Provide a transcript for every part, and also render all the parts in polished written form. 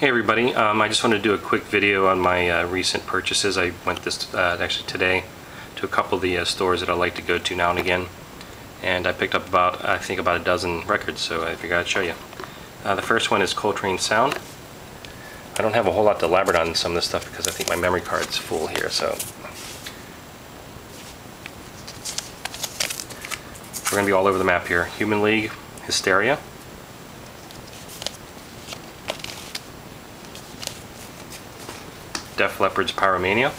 Hey everybody, I just wanted to do a quick video on my recent purchases. I went actually today to a couple of the stores that I like to go to now and again, and I picked up I think about a dozen records, so I figured I'd show you. The first one is Coltrane Sound. I don't have a whole lot to elaborate on some of this stuff because I think my memory card's full here, so we're going to be all over the map here. Human League, Hysteria. Def Leppard's Pyromania.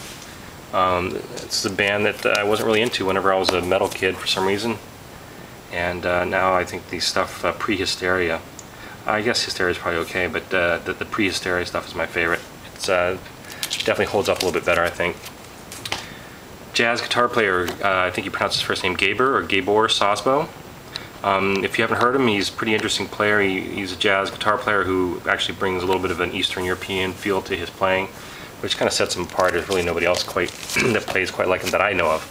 It's a band that I wasn't really into whenever I was a metal kid for some reason, and now I think the stuff pre-Hysteria, I guess Hysteria is probably okay, but the pre-Hysteria stuff is my favorite. It's definitely holds up a little bit better, I think. Jazz guitar player, I think you pronounce his first name Gabor Szabo. If you haven't heard him, he's a pretty interesting player. He's a jazz guitar player who actually brings a little bit of an Eastern European feel to his playing, which kind of sets him apart. There's really nobody else quite that plays quite like him that I know of.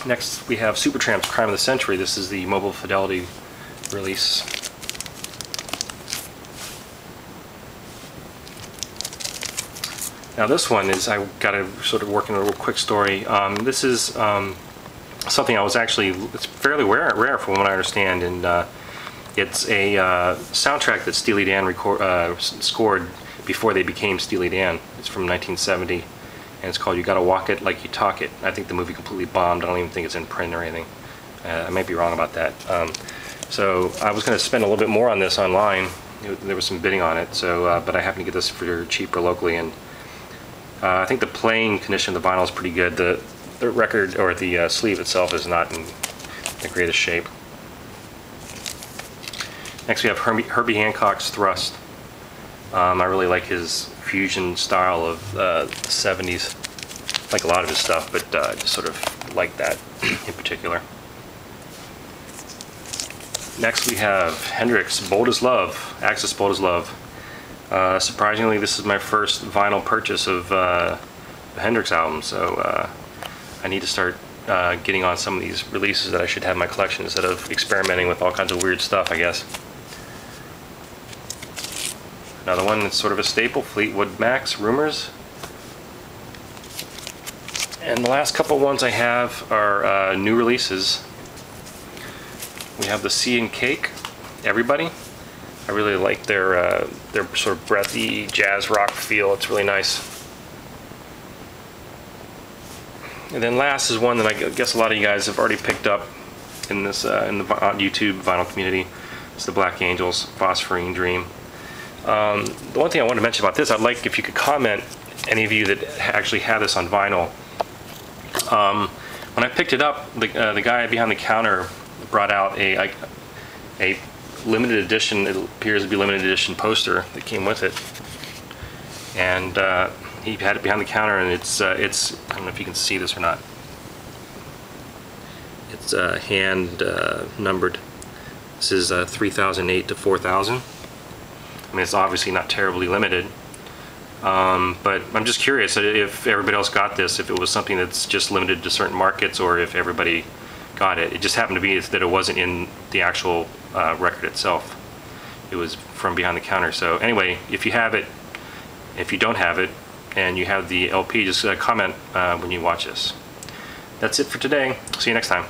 Next we have Supertramp's Crime of the Century. This is the Mobile Fidelity release. Now this one is, I got to sort of work in a little quick story. This is something it's fairly rare from what I understand, and it's a soundtrack that Steely Dan scored before they became Steely Dan. It's from 1970, and it's called You Gotta Walk It Like You Talk It. I think the movie completely bombed. I don't even think it's in print or anything. I might be wrong about that. So I was going to spend a little bit more on this online. There was some bidding on it, so but I happened to get this for cheaper locally, and I think the playing condition of the vinyl is pretty good. The record, or the sleeve itself, is not in the greatest shape. Next we have Herbie Hancock's Thrust. I really like his fusion style of the 70s. Like a lot of his stuff, but just sort of like that in particular. Next we have Hendrix Bold as Love, Axis Bold as Love. Surprisingly, this is my first vinyl purchase of the Hendrix album, so I need to start getting on some of these releases that I should have in my collection instead of experimenting with all kinds of weird stuff, I guess. Another one that's sort of a staple, Fleetwood Mac's Rumors. And the last couple ones I have are new releases. We have the Sea and Cake, Everybody. I really like their sort of breathy jazz rock feel. It's really nice. And then last is one that I guess a lot of you guys have already picked up in this in the YouTube vinyl community. It's the Black Angels Phosphorine Dream. The one thing I wanted to mention about this, I'd like if you could comment, any of you that actually have this on vinyl. When I picked it up, the guy behind the counter brought out a limited edition, it appears to be limited edition poster that came with it, and he had it behind the counter, and it's I don't know if you can see this or not, it's hand numbered. This is 3008 to 4000. I mean, it's obviously not terribly limited, but I'm just curious if everybody else got this, if it was something that's just limited to certain markets, or if everybody got it. It just happened to be that it wasn't in the actual record itself. It was from behind the counter. So anyway, if you have it, if you don't have it, and you have the LP, just comment when you watch this. That's it for today. See you next time.